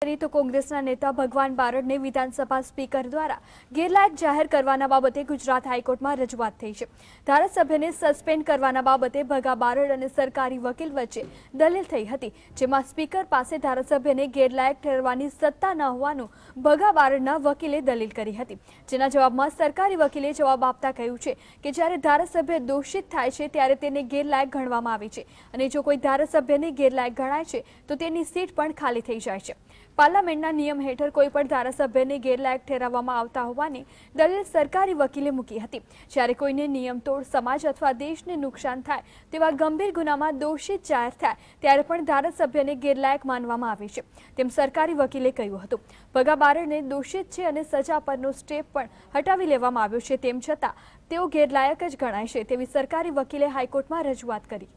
તો કોંગ્રેસના નેતા ભગવાન બારડને વિધાનસભા સ્પીકર દ્વારા ગેરલાયક જાહેર કરવાના બાબતે ગુજરાત હાઈકોર્ટમાં રજૂઆત થઈ છે। ધારાસભ્યને સસ્પેન્ડ કરવાના બાબતે ભગા બારડ અને સરકારી વકીલ વચ્ચે દલીલ થઈ હતી, જેમાં સ્પીકર પાસે ધારાસભ્યને ગેરલાયક ઠેરવવાની સત્તા ન હોવાનું ભગા બારડના વકીલે દલીલ કરી હતી, જેના જવાબમાં સરકારી વકીલે જવાબ આપતા કહ્યું છે કે જ્યારે ધારાસભ્ય દોષિત થાય છે ત્યારે તેને ગેરલાયક ગણવામાં આવે છે અને જો કોઈ ધારાસભ્યને ગેરલાયક ગણાય છે તો તેની સીટ પણ ખાલી થઈ જાય છે। પાર્લામેન્ટના નિયમ હેઠળ કોઈપણ ધારાસભ્યને ગેરલાયક ઠેરવવામાં આવતા હોવાની દલીલ સરકારી વકીલે મૂકી હતી। જ્યારે કોઈને નિયમતોડ સમાજ અથવા દેશને નુકસાન થાય તેવા ગંભીર ગુનામાં દોષિત જાહેર થાય ત્યારે પણ ધારાસભ્યને ગેરલાયક માનવામાં આવે છે, તેમ સરકારી વકીલે કહ્યું હતું। ભગા બારડને દોષિત છે અને સજા પરનો સ્ટે પણ હટાવી લેવામાં આવ્યો છે, તેમ છતાં તેઓ ગેરલાયક જ ગણાય છે તેવી સરકારી વકીલે હાઈકોર્ટમાં રજૂઆત કરી।